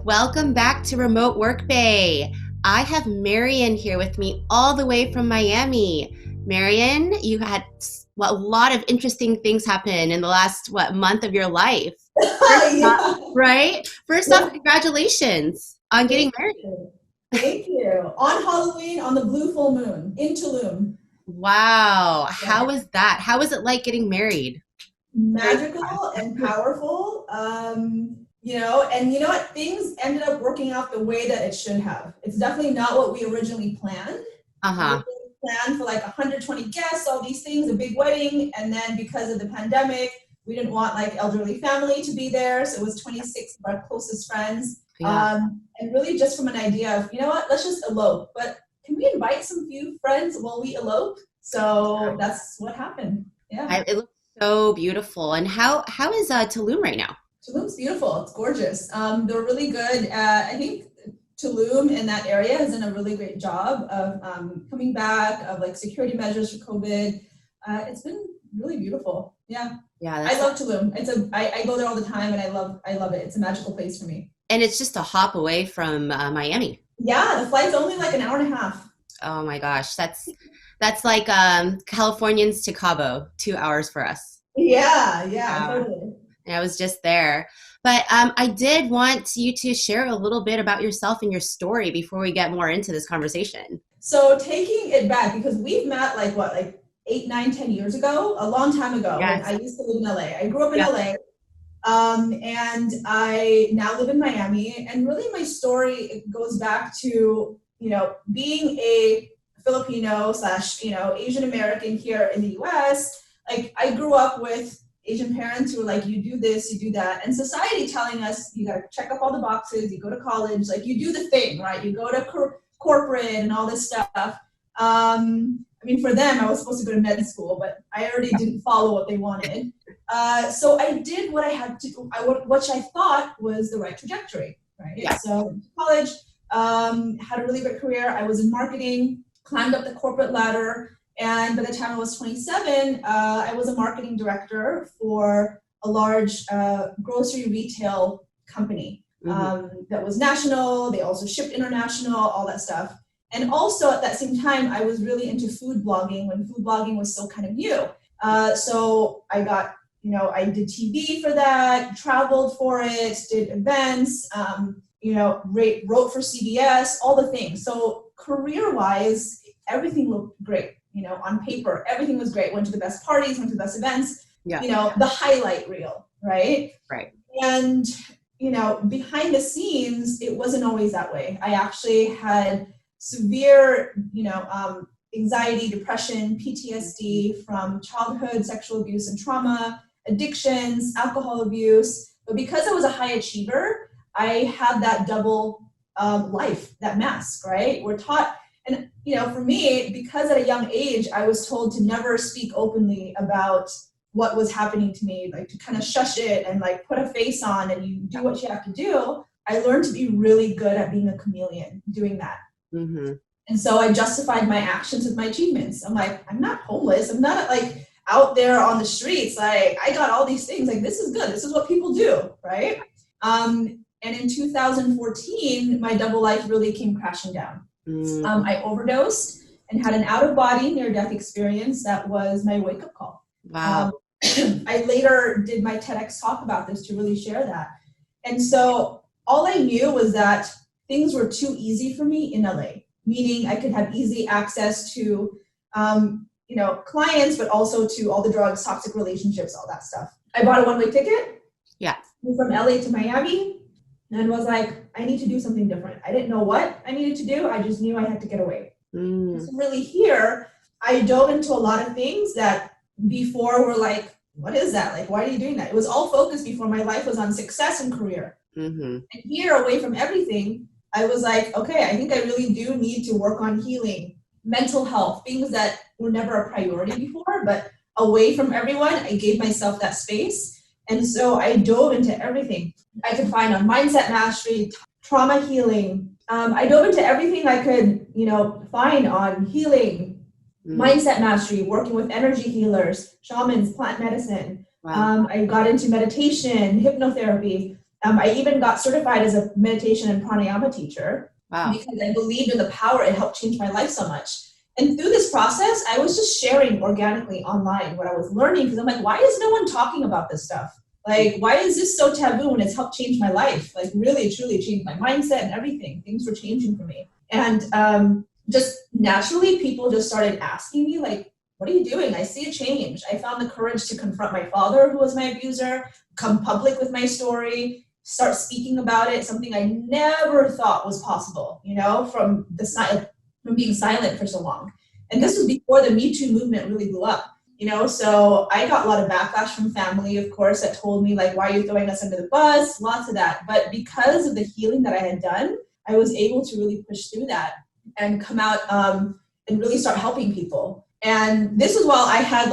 Welcome back to Remote Work Bay. I have Marian here with me all the way from Miami. Marian, you had a lot of interesting things happen in the last month of your life. First off, Yeah. right? First off, Yeah. congratulations on getting Thank married. you. Thank you. On Halloween, on the blue full moon, in Tulum. Wow. Yeah. How was that? How was it like getting married? Very Magical and powerful. And you know what? Things ended up working out the way that it should have. It's definitely not what we originally planned. We Uh-huh. originally planned for like 120 guests, all these things, a big wedding. And then because of the pandemic, we didn't want like elderly family to be there. So it was 26 of our closest friends. Yeah. And really just from an idea of, you know what, let's just elope. But can we invite some few friends while we elope? So that's what happened. Yeah. It looks so beautiful. And how is Tulum right now? Tulum's beautiful. It's gorgeous. They're really good. I think Tulum in that area has done a really great job of coming back, of like security measures for COVID. It's been really beautiful. Yeah. Yeah, I love Tulum. I go there all the time and I love it. It's a magical place for me. and it's just a hop away from Miami. Yeah, the flight's only like an hour and a half. Oh my gosh, that's like Californians to Cabo, 2 hours for us. Yeah, Uh, totally. and I was just there. But I did want you to share a little bit about yourself and your story before we get more into this conversation. So taking it back, because we've met like 8, 9, 10 years ago, a long time ago when I Yes. used to live in LA. I grew up in Yeah. LA. And I now live in Miami. And really my story, it goes back to, being a Filipino slash, Asian American here in the US. Like I grew up with Asian parents who were like, you do this, you do that. And society telling us, you got to check up all the boxes, you go to college, like you do the thing, right? You go to corporate and all this stuff. For them, I was supposed to go to med school, but I already didn't follow what they wanted. So I did what I had to, which I thought was the right trajectory, right? Yeah. So college, had a really great career. I was in marketing, climbed up the corporate ladder, and by the time I was 27, I was a marketing director for a large grocery retail company that was national. They also shipped international, all that stuff. And also at that same time, I was really into food blogging when food blogging was still kind of new. So I got, I did TV for that, traveled for it, did events, wrote for CBS, all the things. So career-wise, everything looked great. On paper, everything was great. Went to the best parties, went to the best events, Yeah. The highlight reel, right? Right. And, behind the scenes, it wasn't always that way. I actually had severe, anxiety, depression, PTSD from childhood sexual abuse and trauma, addictions, alcohol abuse. But because I was a high achiever, I had that double life, that mask, right? We're taught, and for me, because at a young age, I was told to never speak openly about what was happening to me, like to kind of shush it and like put a face on and you do what you have to do. I learned to be really good at being a chameleon, doing that. Mm-hmm. And so I justified my actions with my achievements. I'm like, I'm not homeless. I'm not like out there on the streets. Like I got all these things. Like this is good. This is what people do, right? And in 2014, my double life really came crashing down. I overdosed and had an out-of-body near-death experience that was my wake-up call. Wow. I later did my TEDx talk about this to really share that. And so all I knew was that things were too easy for me in LA, meaning I could have easy access to, clients, but also to all the drugs, toxic relationships, all that stuff. I bought a one-way ticket. Yeah. From LA to Miami and was like, I need to do something different. I didn't know what I needed to do. I just knew I had to get away. So really here, I dove into a lot of things that before were like, what is that? Like, why are you doing that? It was all focused before my life was on success and career. And here, away from everything, I was like, okay, I think I really do need to work on healing, mental health, things that were never a priority before, but away from everyone, I gave myself that space. And so I dove into everything I could find on mindset mastery, trauma healing. I dove into everything I could, find on healing, mindset mastery, working with energy healers, shamans, plant medicine. Wow. I got into meditation, hypnotherapy. I even got certified as a meditation and pranayama teacher. Wow. Because I believed in the power. It helped change my life so much. And through this process, I was just sharing organically online what I was learning, because I'm like, why is no one talking about this stuff? Like, why is this so taboo when it's helped change my life? Like, really, truly changed my mindset and everything. Things were changing for me. And just naturally, people just started asking me, like, what are you doing? I see a change. I found the courage to confront my father, who was my abuser, come public with my story, start speaking about it, something I never thought was possible, you know, from being silent for so long. And this was before the Me Too movement really blew up, you know, so I got a lot of backlash from family, of course, that told me, like, why are you throwing us under the bus? Lots of that. But because of the healing that I had done, I was able to really push through that and come out and really start helping people. And this is while I had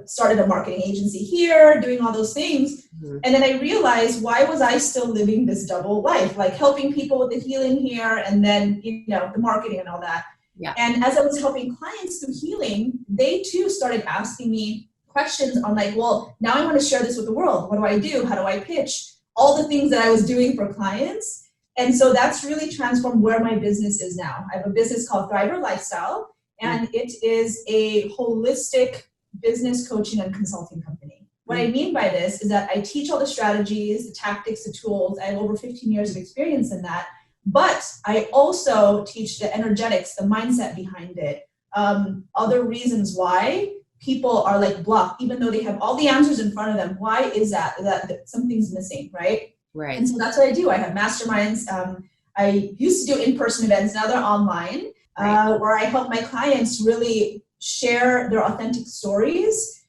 started a marketing agency here, doing all those things. Mm-hmm. And then I realized, why was I still living this double life, like helping people with the healing here and then, you know, the marketing and all that. Yeah. And as I was helping clients through healing, they too started asking me questions on, like, well, now I want to share this with the world. What do I do? How do I pitch? All the things that I was doing for clients. And so that's really transformed where my business is now. I have a business called Thriver Lifestyle, and it is a holistic business coaching and consulting company. What I mean by this is that I teach all the strategies, the tactics, the tools. I have over 15 years of experience in that. But I also teach the energetics, the mindset behind it, other reasons why people are like blocked, even though they have all the answers in front of them. Why is that something's missing, right? Right. And so that's what I do. I have masterminds. I used to do in-person events. Now they're online, where I help my clients really share their authentic stories,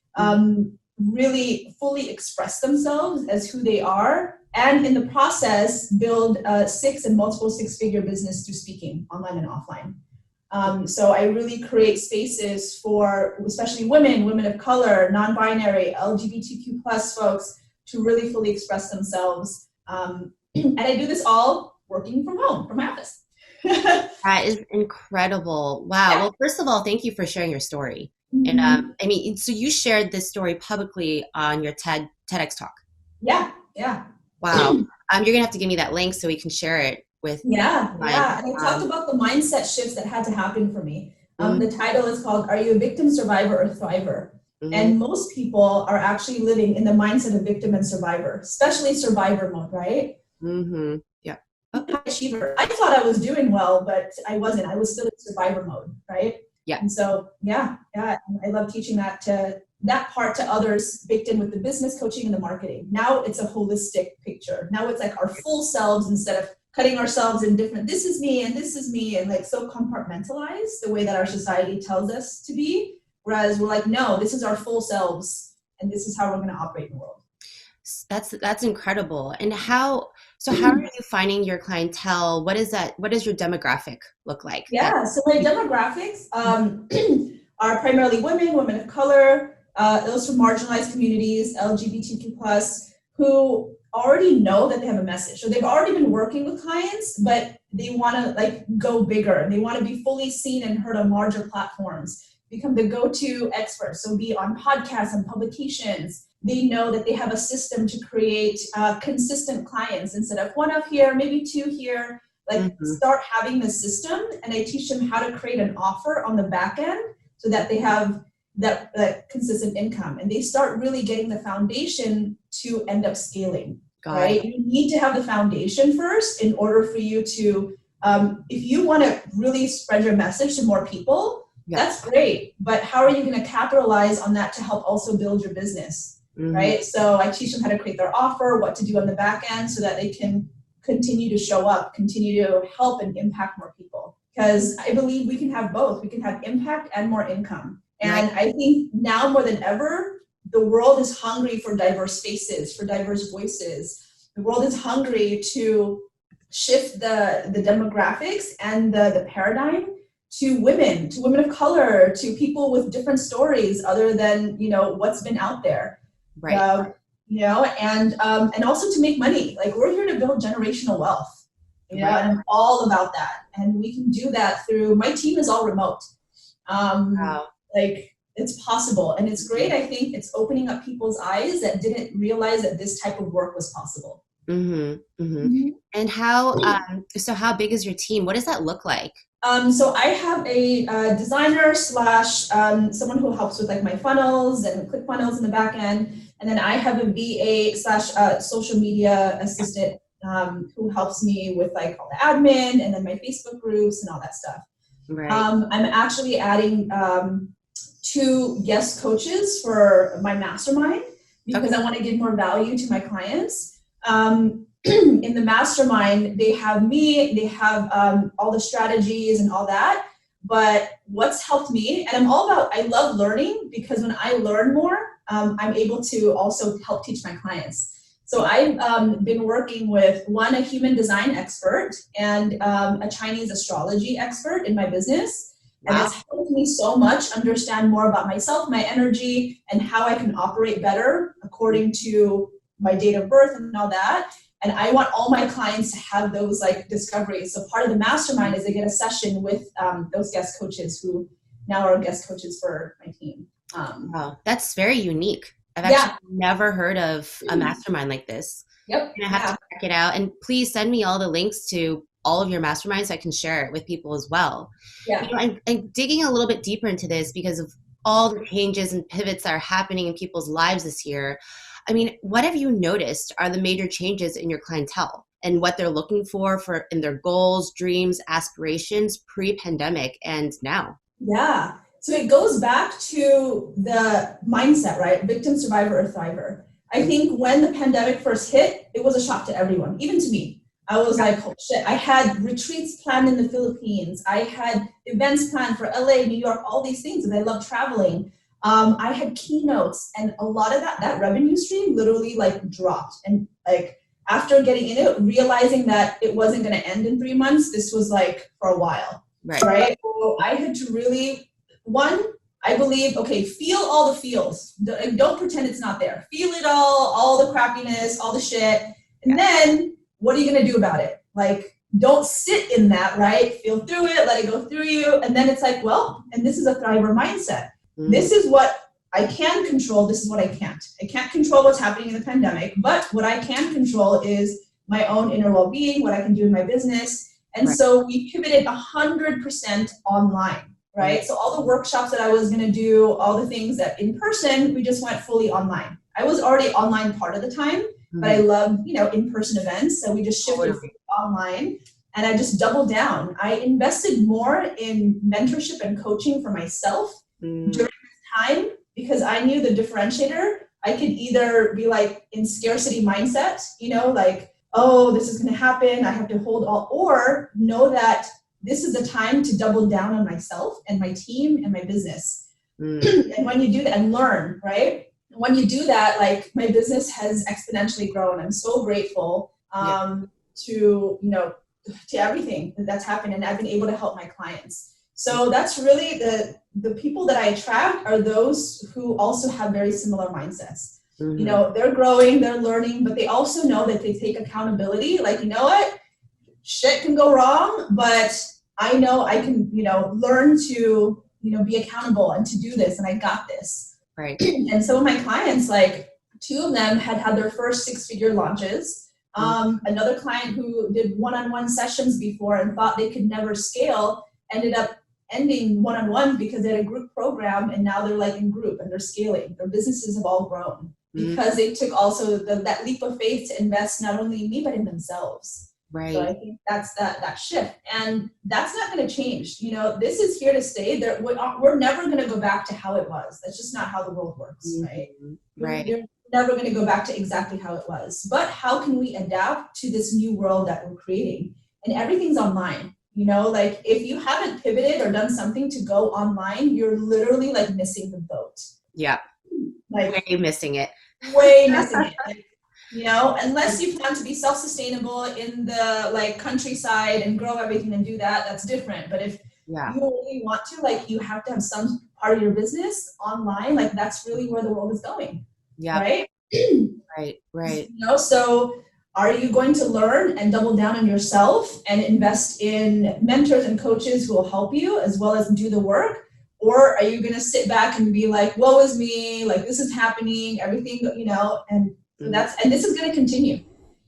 really fully express themselves as who they are, and in the process, build a multiple six-figure business through speaking, online and offline. So I really create spaces for especially women of color, non-binary, LGBTQ plus folks to really fully express themselves. And I do this all working from home, from my office. That is incredible. Wow. Well, first of all, thank you for sharing your story. Mm-hmm. And I mean, so you shared this story publicly on your TEDx talk. Yeah. Wow. You're gonna have to give me that link so we can share it with. Yeah. And I talked about the mindset shifts that had to happen for me. The title is called, "Are You a Victim, Survivor, or Thriver?" Mm-hmm. And most people are actually living in the mindset of victim and survivor, especially survivor mode, right? Mm-hmm. Yeah. High achiever. I thought I was doing well, but I wasn't. I was still in survivor mode, right? Yeah. And so, yeah. I love teaching that part to others, victim with the business coaching and the marketing. Now it's a holistic picture. Now it's like our full selves instead of cutting ourselves in different, this is me and this is me, and like so compartmentalized the way that our society tells us to be. Whereas we're like, no, this is our full selves and this is how we're going to operate in the world. That's incredible. And how are you finding your clientele? What is your demographic look like? Yeah, so my demographics are primarily women of color, those from marginalized communities, LGBTQ plus, who already know that they have a message. So they've already been working with clients, but they want to like go bigger. They want to be fully seen and heard on larger platforms, become the go-to experts. So be on podcasts and publications. They know that they have a system to create consistent clients instead of one up here, maybe two here. Like start having the system, and I teach them how to create an offer on the back end so that they have that consistent income, and they start really getting the foundation to end up scaling. Right? You need to have the foundation first in order for you to, if you want to really spread your message to more people, that's great. But how are you going to capitalize on that to help also build your business? Right? So I teach them how to create their offer, what to do on the back end so that they can continue to show up, continue to help and impact more people. Because I believe we can have both. We can have impact and more income. And I think now more than ever, the world is hungry for diverse faces, for diverse voices. The world is hungry to shift the demographics and the paradigm to women of color, to people with different stories other than, what's been out there. Right. And also to make money. Like, we're here to build generational wealth, and I'm all about that. And we can do that through, my team is all remote. Wow. Like, it's possible. And it's great. I think it's opening up people's eyes that didn't realize that this type of work was possible. Mm-hmm, mm-hmm. And how big is your team? What does that look like? So I have a designer / someone who helps with like my funnels and click funnels in the back end. And then I have a VA / social media assistant who helps me with like all the admin and then my Facebook groups and all that stuff. Right. I'm actually adding 2 guest coaches for my mastermind because I want to give more value to my clients. In the mastermind, they have me, they have all the strategies and all that. But what's helped me, and I love learning because when I learn more, I'm able to also help teach my clients. So I've been working with a human design expert and a Chinese astrology expert in my business. And Wow. it's helped me so much understand more about myself, my energy, and how I can operate better according to my date of birth and all that. And I want all my clients to have those like discoveries. So part of the mastermind is they get a session with those guest coaches who now are guest coaches for my team. Wow, that's very unique. I've actually never heard of a mastermind like this. Yep. And I have to check it out. And please send me all the links to all of your masterminds so I can share it with people as well. Yeah. You know, I'm digging a little bit deeper into this because of all the changes and pivots that are happening in people's lives this year. I mean, what have you noticed are the major changes in your clientele and what they're looking for in their goals, dreams, aspirations pre-pandemic and now? Yeah. So it goes back to the mindset, right? Victim, survivor, or thriver. I think when the pandemic first hit, it was a shock to everyone, even to me. I was like, oh shit, I had retreats planned in the Philippines. I had events planned for LA, New York, all these things, and I love traveling. I had keynotes, and a lot of that revenue stream literally like dropped. And like after getting in it, realizing that it wasn't going to end in 3 months, this was like for a while, right? So I had to really, I believe, okay, feel all the feels. Don't pretend it's not there. Feel it all the crappiness, all the shit. And then what are you going to do about it? Like, don't sit in that, right? Feel through it, let it go through you. And then it's like, well, and this is a thriver mindset. This is what I can control. This is what I can't. I can't control what's happening in the pandemic, but what I can control is my own inner well-being, what I can do in my business. And so we pivoted 100% online, right? So all the workshops that I was going to do, all the things that in person, we just went fully online. I was already online part of the time, but I love, in-person events. So we just shifted online and I just doubled down. I invested more in mentorship and coaching for myself during this time because I knew the differentiator. I could either be like in scarcity mindset, like, oh, this is going to happen, I have to hold all, or know that this is the time to double down on myself and my team and my business. And when you do that and learn, right? When you do that, like my business has exponentially grown. I'm so grateful to everything that's happened, and I've been able to help my clients. So that's really the people that I attract are those who also have very similar mindsets. They're growing, they're learning, but they also know that they take accountability. Like, you know what? Shit can go wrong, but I know I can, learn to, be accountable and to do this, and I got this. Right. And some of my clients, like 2 of them had their first 6-figure launches. Another client who did one-on-one sessions before and thought they could never scale ended up ending one-on-one because they had a group program, and now they're like in group and they're scaling. Their businesses have all grown because they took also that leap of faith to invest not only in me but in themselves. Right. So I think that's that shift, and that's not going to change. This is here to stay. We're never going to go back to how it was. That's just not how the world works, right? Right. You're never going to go back to exactly how it was. But how can we adapt to this new world that we're creating? And everything's online. Like if you haven't pivoted or done something to go online, you're literally like missing the boat. Yeah. Like way missing it. Way missing it. Like, unless you plan to be self-sustainable in the like countryside and grow everything and do that, that's different. But if you really want to, like, you have to have some part of your business online. Like that's really where the world is going. Yeah. Right. Right. So are you going to learn and double down on yourself and invest in mentors and coaches who will help you as well as do the work? Or are you going to sit back and be like, woe is me, like this is happening, everything, and so and this is going to continue.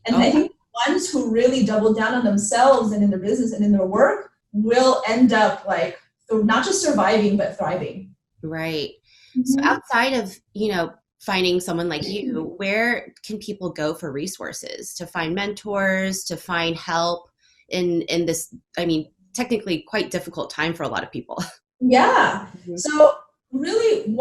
And I think the ones who really double down on themselves and in their business and in their work will end up like, not just surviving, but thriving. Right. So outside of, finding someone like you, where can people go for resources, to find mentors, to find help in this, technically quite difficult time for a lot of people? Yeah. So really,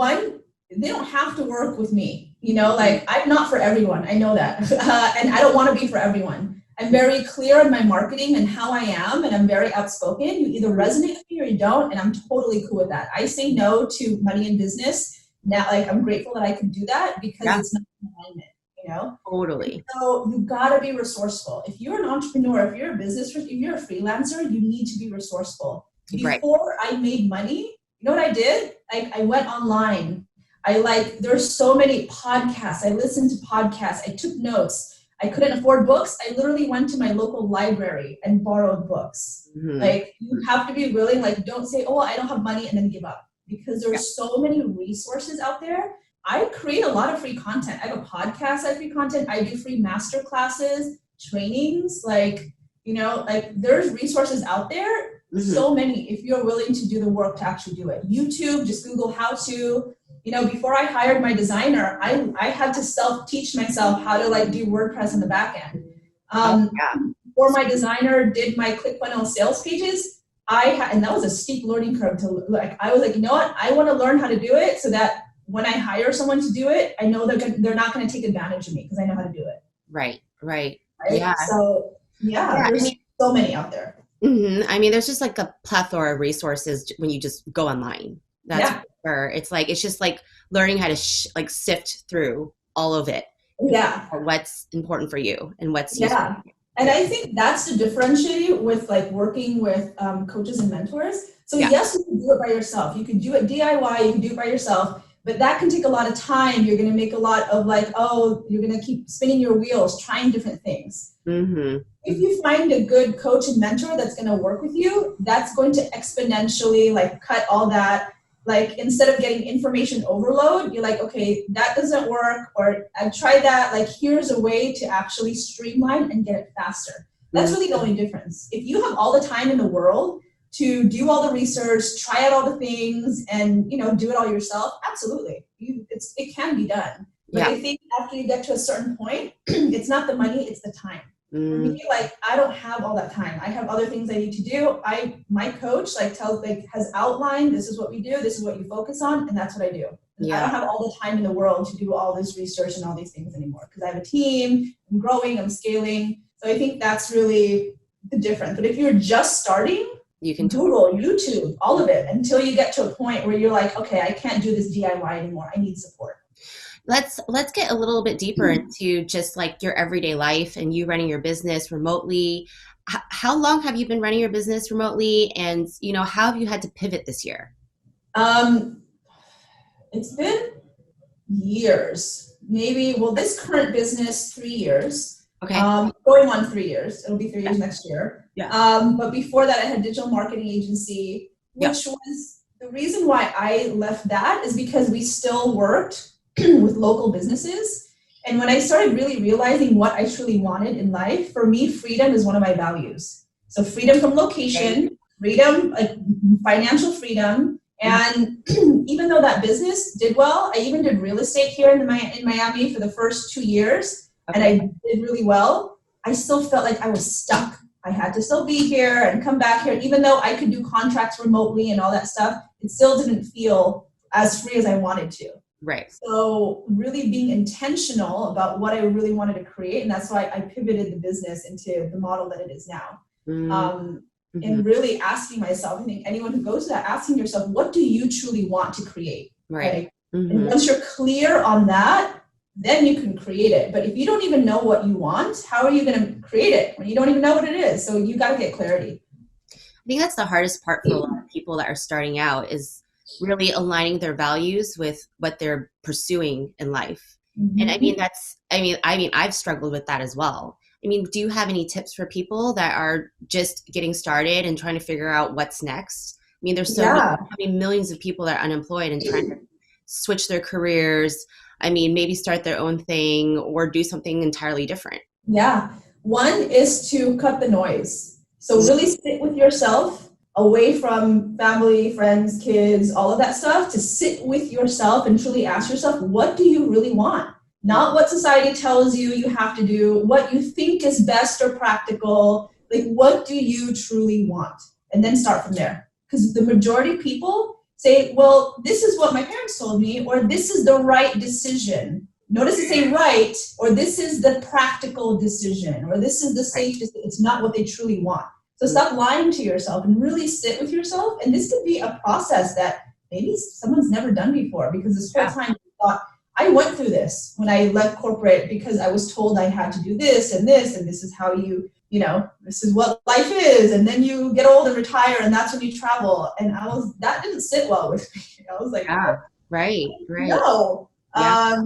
they don't have to work with me. Like I'm not for everyone. I know that. And I don't want to be for everyone. I'm very clear in my marketing and how I am, and I'm very outspoken. You either resonate with me or you don't, and I'm totally cool with that. I say no to money in business. Now, like I'm grateful that I can do that because it's not in alignment, Totally. So you gotta be resourceful. If you're an entrepreneur, if you're if you're a freelancer, you need to be resourceful. Before I made money, you know what I did? I went online. There's so many podcasts. I listened to podcasts. I took notes. I couldn't afford books. I literally went to my local library and borrowed books. Like you have to be willing, like don't say, oh, I don't have money and then give up. Because there's so many resources out there. I create a lot of free content. I have a podcast, I have free content. I do free master classes, trainings, there's resources out there. So many, if you're willing to do the work to actually do it. YouTube, just Google how to. Before I hired my designer, I had to self-teach myself how to do WordPress in the back end. Before my designer did my ClickFunnels sales pages, and that was a steep learning curve I was like, you know what? I want to learn how to do it so that when I hire someone to do it, I know they're not going to take advantage of me because I know how to do it. Right. Yeah. So there's so many out there. There's just like a plethora of resources when you just go online. That's for sure. It's just like learning how to sift through all of it. Yeah. What's important for you and what's useful. And I think that's the differentiating with working with coaches and mentors. So yes, you can do it by yourself. You can do it DIY, you can do it by yourself, but that can take a lot of time. You're going to make a lot of you're going to keep spinning your wheels, trying different things. If you find a good coach and mentor that's going to work with you, that's going to exponentially cut all that. Instead of getting information overload, you're like, okay, that doesn't work, or I've tried that. Here's a way to actually streamline and get it faster. That's really the only difference. If you have all the time in the world to do all the research, try out all the things, and do it all yourself, absolutely, it can be done. But I think after you get to a certain point, it's not the money, it's the time. For me, I don't have all that time. I have other things I need to do. My coach has outlined, this is what we do, this is what you focus on, and that's what I do. I don't have all the time in the world to do all this research and all these things anymore because I have a team, I'm growing, I'm scaling. So I think that's really the difference. But if you're just starting, you can Google, YouTube, all of it until you get to a point where you're like, okay, I can't do this DIY anymore. I need support. Let's get a little bit deeper into just your everyday life and you running your business remotely. How long have you been running your business remotely, and how have you had to pivot this year? It's been years, maybe. Well, this current business, 3 years. Okay. Going on 3 years. It'll be 3 years next year. But before that, I had a digital marketing agency, which was the reason why I left that is because we still worked with local businesses. And when I started really realizing what I truly wanted in life, for me, freedom is one of my values. So freedom from location, freedom, financial freedom. And even though that business did well, I even did real estate here in Miami for the first 2 years, and I did really well. I still felt like I was stuck. I had to still be here and come back here. Even though I could do contracts remotely and all that stuff, it still didn't feel as free as I wanted to. Right. So really being intentional about what I really wanted to create. And that's why I pivoted the business into the model that it is now. And really asking myself, I think anyone who goes to that, asking yourself, what do you truly want to create? Right. And once you're clear on that, then you can create it. But if you don't even know what you want, how are you going to create it when you don't even know what it is? So you got to get clarity. I think that's the hardest part for a lot of people that are starting out, is really aligning their values with what they're pursuing in life. And I've struggled with that as well. Do you have any tips for people that are just getting started and trying to figure out what's next? mean, there's so many, Yeah. I mean, millions of people that are unemployed and trying to switch their careers. I mean, maybe start their own thing or do something entirely different. Yeah. One is to cut the noise. So really sit with yourself, away from family, friends, kids, all of that stuff, to sit with yourself and truly ask yourself, what do you really want? Not what society tells you you have to do, what you think is best or practical. Like, what do you truly want? And then start from there. Because the majority of people say, well, this is what my parents told me, or this is the right decision. Notice it's a right, or this is the practical decision, or this is the safe decision. It's not what they truly want. So stop lying to yourself and really sit with yourself. And this could be a process that maybe someone's never done before, because this whole time you thought, I went through this when I left corporate because I was told I had to do this, and this is how this is what life is. And then you get old and retire, and that's when you travel. And that didn't sit well with me. I was like, right. No. Yeah.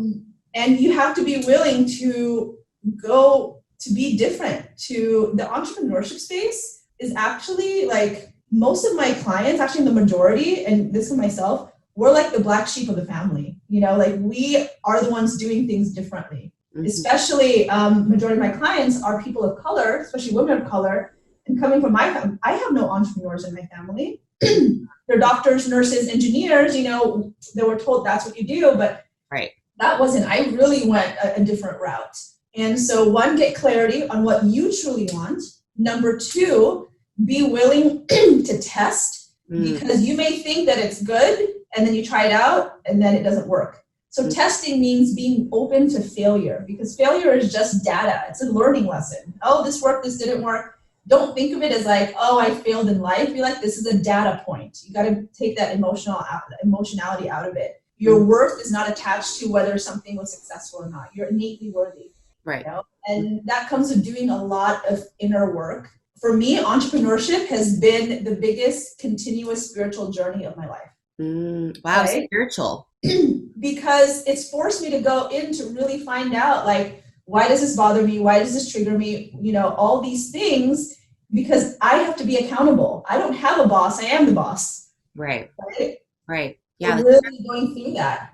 And you have to be willing to go to be different. To the entrepreneurship space is actually like, most of my clients, actually the majority, and this is myself, we're like the black sheep of the family. Like we are the ones doing things differently. Mm-hmm. Especially majority of my clients are people of color, especially women of color. And coming from my family, I have no entrepreneurs in my family. They're doctors, nurses, engineers, they were told that's what you do, but that wasn't, I really went a different route. And so one, get clarity on what you truly want. Number two, be willing to test, because you may think that it's good and then you try it out and then it doesn't work. So testing means being open to failure, because failure is just data. It's a learning lesson. Oh, this worked, this didn't work. Don't think of it as like, oh, I failed in life. Be like, this is a data point. You got to take that emotionality out of it. Your worth is not attached to whether something was successful or not. You're innately worthy. Right. And that comes with doing a lot of inner work. For me, entrepreneurship has been the biggest continuous spiritual journey of my life. Wow, right? Spiritual. Because it's forced me to go in to really find out, like, why does this bother me? Why does this trigger me? All these things, because I have to be accountable. I don't have a boss. I am the boss. Right. Right. Yeah. So really going through that.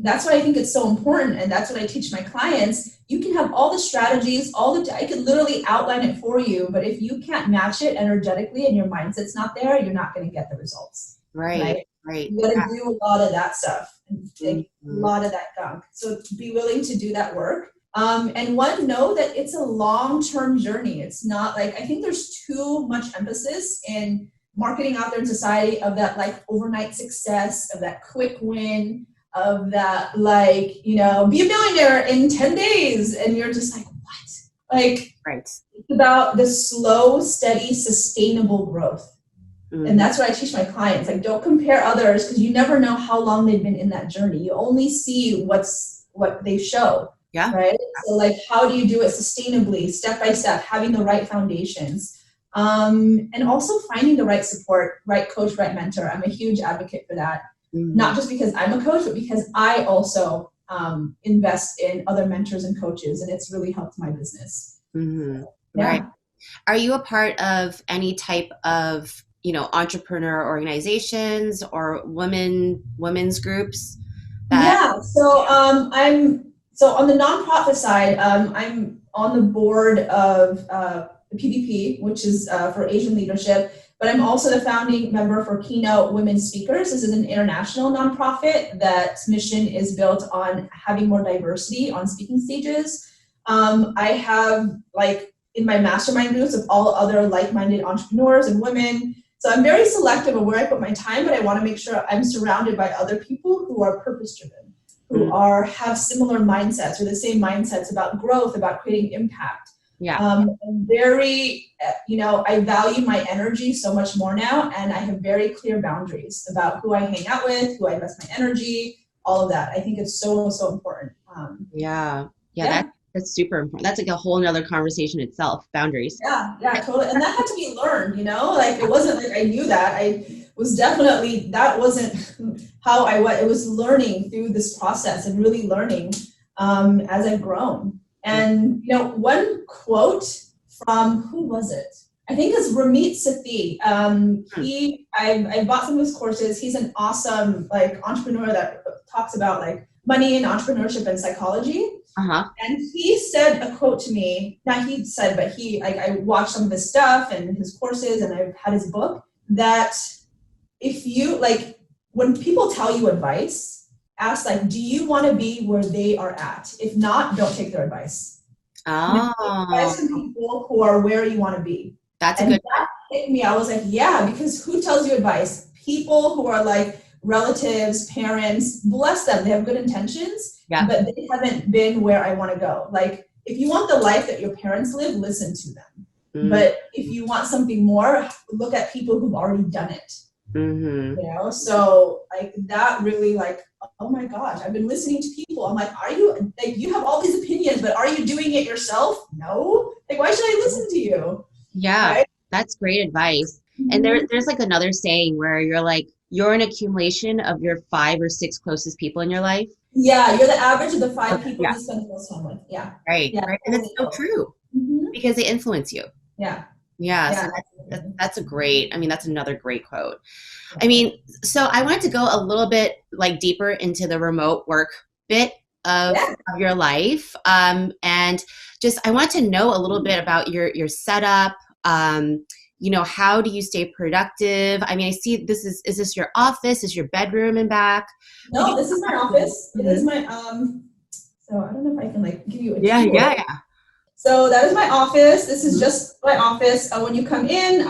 That's why I think it's so important. And that's what I teach my clients. You can have all the strategies, I could literally outline it for you, but if you can't match it energetically and your mindset's not there, you're not going to get the results. Right. You got to do a lot of that stuff and take a lot of that gunk. So be willing to do that work. And one, know that it's a long-term journey. It's not like, I think there's too much emphasis in marketing out there in society of that like overnight success, of that quick win, of that like, be a millionaire in 10 days. And you're just like, what? Like, it's about the slow, steady, sustainable growth. And that's what I teach my clients. Like, don't compare others, because you never know how long they've been in that journey. You only see what they show. Yeah. Right. So like, how do you do it sustainably, step by step, having the right foundations, and also finding the right support, right coach, right mentor. I'm a huge advocate for that. Not just because I'm a coach, but because I also invest in other mentors and coaches, and it's really helped my business. Yeah. Right. Are you a part of any type of entrepreneur organizations or women's groups? So on the nonprofit side, I'm on the board of the PVP, which is for Asian leadership, but I'm also the founding member for Keynote Women Speakers. This is an international nonprofit that's mission is built on having more diversity on speaking stages. I have in my mastermind groups of all other like-minded entrepreneurs and women. So I'm very selective of where I put my time, but I want to make sure I'm surrounded by other people who are purpose-driven, who have similar mindsets or the same mindsets about growth, about creating impact. Yeah. I'm very, I value my energy so much more now, and I have very clear boundaries about who I hang out with, who I invest my energy, all of that. I think it's so, so important. That's super important. That's like a whole nother conversation itself, boundaries. Yeah, totally. And that had to be learned, it wasn't like I knew that. That wasn't how I was. It was learning through this process and really learning as I've grown. And, one quote from, who was it? I think it's Ramit Sethi. I bought some of his courses. He's an awesome like entrepreneur that talks about like money and entrepreneurship and psychology. And he said a quote to me, not he said, but I watched some of his stuff and his courses, and I've had his book, that if you like, when people tell you advice, ask like, do you want to be where they are at? If not, don't take their advice. Advice from people who are where you want to be. That's a good. That hit me. I was like, yeah, because who tells you advice? People who are like relatives, parents, bless them. They have good intentions, but they haven't been where I want to go. Like, if you want the life that your parents live, listen to them. But if you want something more, look at people who've already done it. You know, so like that really like, oh my gosh, I've been listening to people. I'm like, are you like, you have all these opinions, but are you doing it yourself? No. Like, why should I listen to you? Yeah, right? That's great advice. And there's like another saying where you're like, you're an accumulation of your 5 or 6 closest people in your life. Yeah, you're the average of the 5 people you spend the most time with. Yeah. Right. And it's so true because they influence you. So that's a great, I mean, that's another great quote. I mean, so I wanted to go a little bit like deeper into the remote work bit of your life. And just, I want to know a little bit about your setup. You know, how do you stay productive? I mean, I see is this your office? Is your bedroom in back? No, this is my office. It is my, so I don't know if I can like give you a tour. So that is my office. This is just my office. When you come in,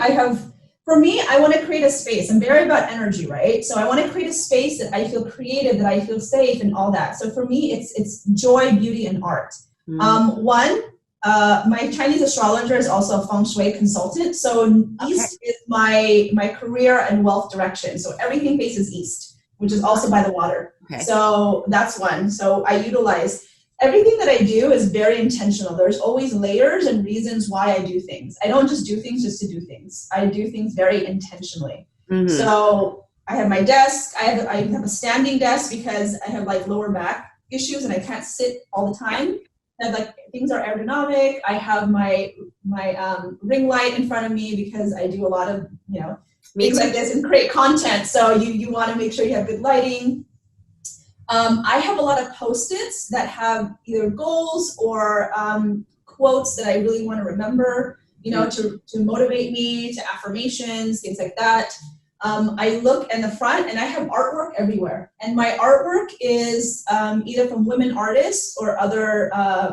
for me, I want to create a space. I'm very about energy, right? So I want to create a space that I feel creative, that I feel safe and all that. So for me, it's joy, beauty, and art. My Chinese astrologer is also a feng shui consultant. So east is my career and wealth direction. So everything faces east, which is also by the water. So that's one. So I utilize everything that I do is very intentional. There's always layers and reasons why I do things. I don't just do things just to do things. I do things very intentionally. So I have my desk. I have a standing desk because I have like lower back issues and I can't sit all the time. And like things are ergonomic. I have my ring light in front of me because I do a lot of things like this and create content. So you want to make sure you have good lighting. I have a lot of Post-its that have either goals or quotes that I really want to remember, to motivate me, to affirmations, things like that. I look in the front and I have artwork everywhere. And my artwork is either from women artists or other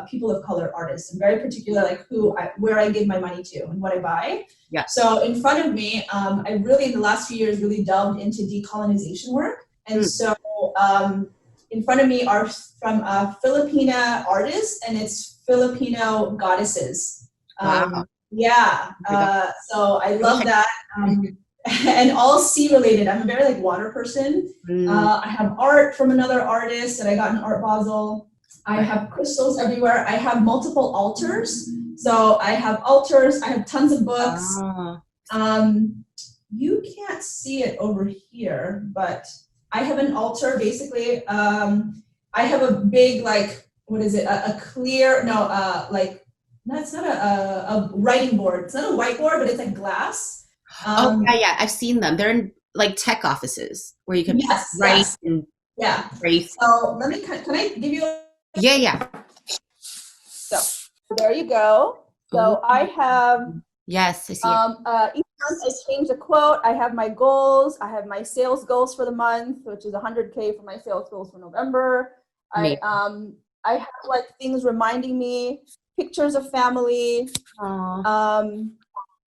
people of color artists. I'm very particular, like where I give my money to and what I buy. So in front of me, I really, in the last few years, really delved into decolonization work. And so in front of me are from Filipina artists, and it's Filipino goddesses. So I love that. And all sea related. I'm a very like water person. I have art from another artist that I got in Art Basel. I have crystals everywhere. I have multiple altars. So I have altars. I have tons of books. You can't see it over here, but I have an altar. Basically, I have a big like, what is it? A clear, it's not a writing board. It's not a whiteboard, but it's like glass. I've seen them. They're in like tech offices where you can write and trace. So can I give you So there you go. So I have I see it. each month I change a quote. I have my goals. I have my sales goals for the month, which is 100K for my sales goals for November. I have like things reminding me, pictures of family.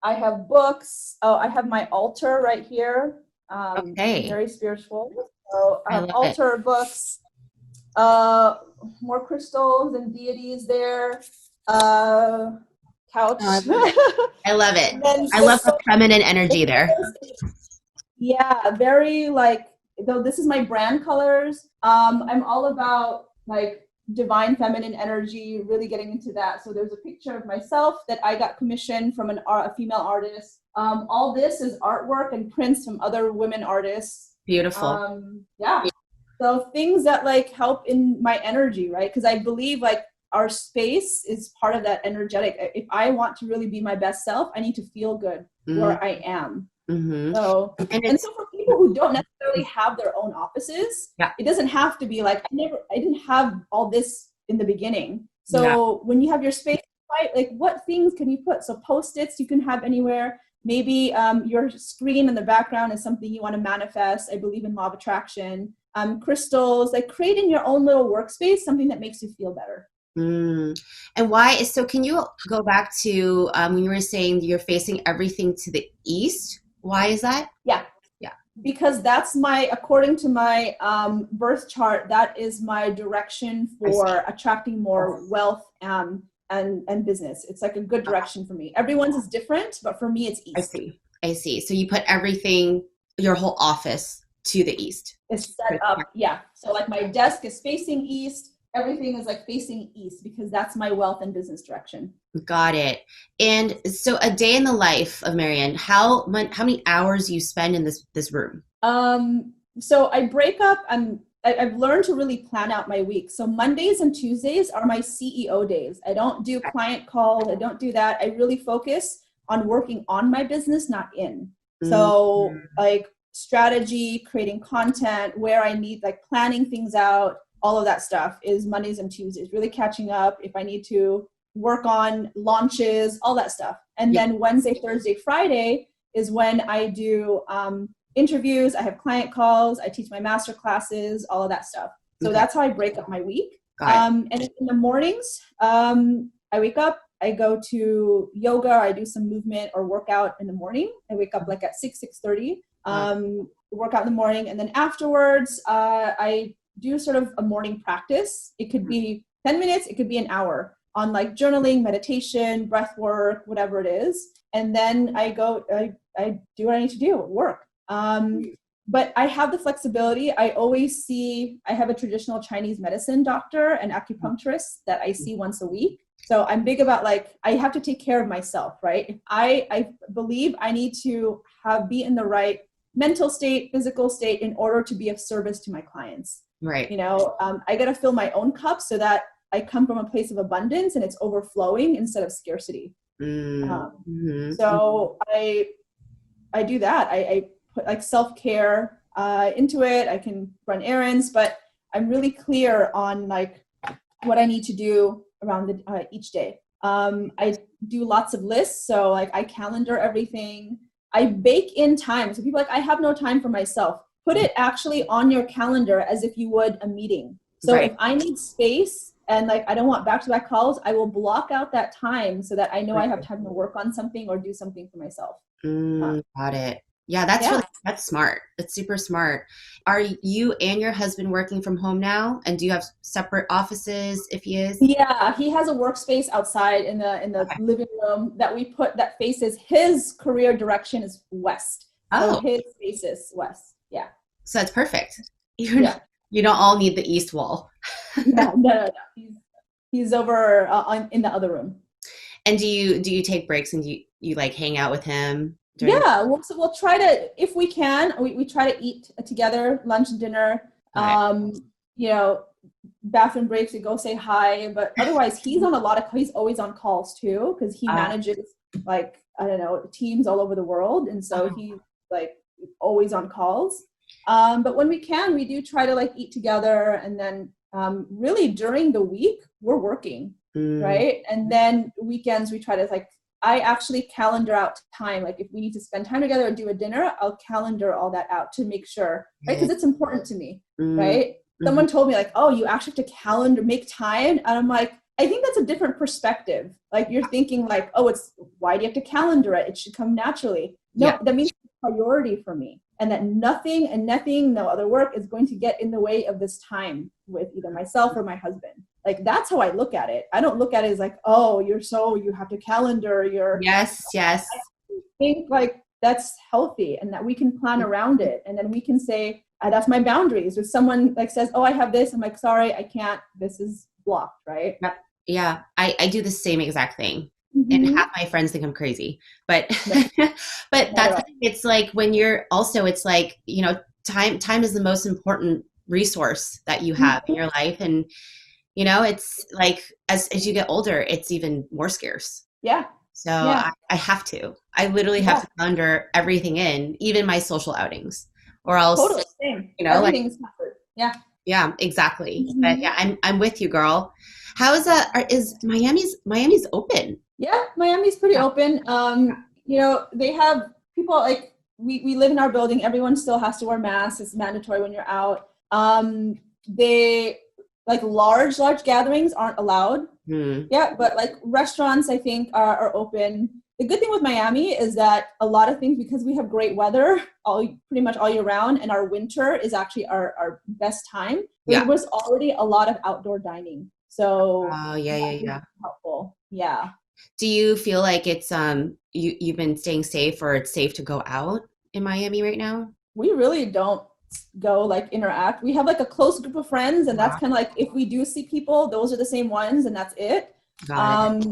I have books. I have my altar right here. Very spiritual. So I have altar books, more crystals and deities there. Couch. I love it. I love the feminine energy there. Very like, though this is my brand colors. I'm all about like divine feminine energy, really getting into that. So there's a picture of myself that I got commissioned from a female artist. All this is artwork and prints from other women artists. Beautiful. So things that like help in my energy, right? Because I believe like our space is part of that energetic. If I want to really be my best self, I need to feel good where I am. So, and so for people who don't necessarily have their own offices, it doesn't have to be like, I didn't have all this in the beginning. So when you have your space, right, like what things can you put? So Post-its you can have anywhere. Maybe your screen in the background is something you want to manifest. I believe in law of attraction. Crystals, like create in your own little workspace something that makes you feel better. And why is, so can you go back to when you were saying you're facing everything to the east? Why is that? Yeah. Because that's according to my birth chart, that is my direction for attracting more wealth and business. It's like a good direction for me. Everyone's is different, but for me, it's east. I see. So you put everything, your whole office to the east. It's set up. Yeah. So like my desk is facing east. Everything is like facing east because that's my wealth and business direction. Got it. And so a day in the life of Marian, how many hours do you spend in this room? So I break up, I've learned to really plan out my week. So Mondays and Tuesdays are my CEO days. I don't do client calls. I don't do that. I really focus on working on my business, not in. So like strategy, creating content, where I need, like planning things out, all of that stuff is Mondays and Tuesdays, really catching up if I need to work on launches, all that stuff. And then Wednesday, Thursday, Friday is when I do interviews, I have client calls, I teach my master classes, all of that stuff. So that's how I break up my week. And in the mornings, I wake up, I go to yoga, I do some movement or workout in the morning. I wake up like at 6:30, work out in the morning. And then afterwards, I do sort of a morning practice. It could be 10 minutes, it could be an hour on like journaling, meditation, breath work, whatever it is. And then I do what I need to do, work. But I have the flexibility. I have a traditional Chinese medicine doctor and acupuncturist that I see once a week. So I'm big about like, I have to take care of myself, right? If I believe I need to be in the right mental state, physical state in order to be of service to my clients. Right. You know, I got to fill my own cup so that I come from a place of abundance and it's overflowing instead of scarcity. So I do that. I put like self-care into it. I can run errands, but I'm really clear on like what I need to do around each day. I do lots of lists. So like I calendar everything. I bake in time. So people are like, I have no time for myself. Put it actually on your calendar as if you would a meeting. So if I need space and like I don't want back-to-back calls, I will block out that time so that I know I have time to work on something or do something for myself. Got it. Yeah, that's smart. That's super smart. Are you and your husband working from home now? And do you have separate offices if he is? Yeah, he has a workspace outside in the living room that we put that faces his career direction is west. So his space is west. Yeah. So that's perfect. You don't all need the east wall. No. He's over in the other room. And do you take breaks and do you like hang out with him? We'll try to, if we can, we try to eat together, lunch and dinner. You know, bathroom breaks, we go say hi. But otherwise, he's always on calls too because he manages like teams all over the world, and so he's like always on calls. But when we can, we do try to like eat together, and then really during the week we're working, right? And then weekends we try to like. I actually calendar out time. Like if we need to spend time together or do a dinner, I'll calendar all that out to make sure, right? Because it's important to me, right? Someone told me like, oh, you actually have to make time. And I'm like, I think that's a different perspective. Like you're thinking like, oh, why do you have to calendar it? It should come naturally. No, that means it's a priority for me. And that nothing, no other work is going to get in the way of this time with either myself or my husband. Like, that's how I look at it. I don't look at it as like, oh, you have to calendar your. Yes. I think like that's healthy and that we can plan around it. And then we can say, that's my boundaries. If someone like says, oh, I have this, I'm like, sorry, I can't, this is blocked, right? Yeah. I do the same exact thing. And half my friends think I'm crazy, but it's like when you're also, it's like, time is the most important resource that you have in your life. And You know, it's like as you get older, it's even more scarce. Yeah. So Yeah. I have to. I literally have Yeah. to calendar everything in, even my social outings, or else, Totally. Same. you know, like Everything's covered. Yeah. yeah, exactly. But Mhm. yeah, I'm with you, girl. How is is Miami's open? Yeah, Miami's pretty Yeah. open. You know, they have people like we live in our building. Everyone still has to wear masks. It's mandatory when you're out. They like large gatherings aren't allowed. Hmm. Yeah, but like restaurants, I think are open. The good thing with Miami is that a lot of things, because we have great weather pretty much all year round, and our winter is actually our best time. There Yeah. was already a lot of outdoor dining, so Oh, yeah, yeah, that was yeah. helpful. Yeah. Do you feel like it's you've been staying safe, or it's safe to go out in Miami right now? We really don't go like interact. We have like a close group of friends, and that's Wow. kind of like if we do see people, those are the same ones, and that's it. Got it.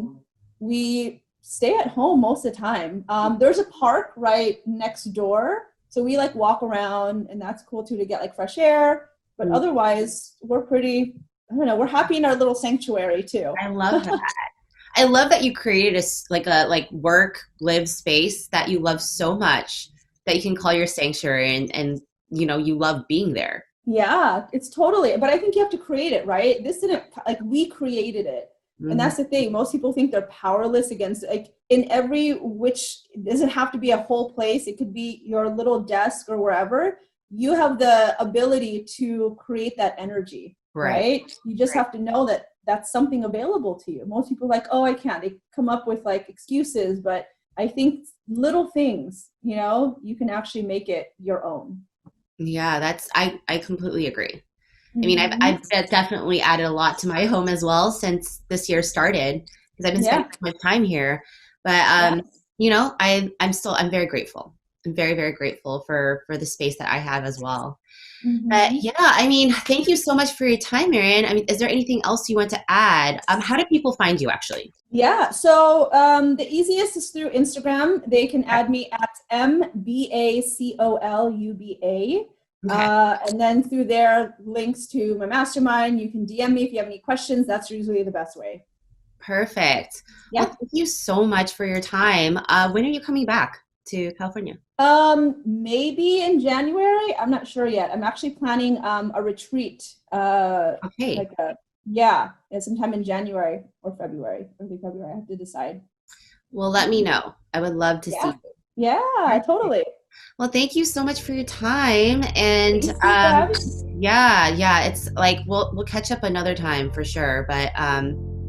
We stay at home most of the time. There's a park right next door, so we like walk around, and that's cool too to get like fresh air. But Mm. otherwise, we're pretty. I don't know. We're happy in our little sanctuary too. I love that. I love that you created like work live space that you love so much that you can call your sanctuary, and you know you love being there. Yeah, it's totally, but I think you have to create it, right? This didn't, like, we created it. And Mhm. that's the thing. Most people think they're powerless against, like, in every, which it doesn't have to be a whole place. It could be your little desk or wherever. You have the ability to create that energy, Right. right? You just Right. have to know that that's something available to you. Most people are like, oh, I can't. They come up with like excuses, but I think little things, you know, you can actually make it your own. Yeah, I completely agree. I mean, Mhm. I've definitely added a lot to my home as well since this year started because I've been spending Yeah. so much time here. But Yeah. you know, I'm very grateful. I'm very, very grateful for the space that I have as well. But Hmm. yeah, I mean, thank you so much for your time, Marian. I mean, is there anything else you want to add? How do people find you actually? Yeah. So the easiest is through Instagram. They can Okay. add me at MBACOLUBA. Okay. And then through there, links to my mastermind. You can DM me if you have any questions. That's usually the best way. Perfect. Well, Yeah. thank you so much for your time. When are you coming back to California? Maybe in January. I'm not sure yet. I'm actually planning a retreat. Okay. Like a Yeah, sometime in January or February, early February. I have to decide. Well, let me know. I would love to Yeah. see you. Yeah, totally. Well, thank you so much for your time. And Thank you for having me. yeah, it's like we'll catch up another time for sure. But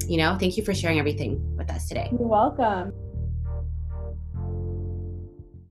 you know, thank you for sharing everything with us today. You're welcome.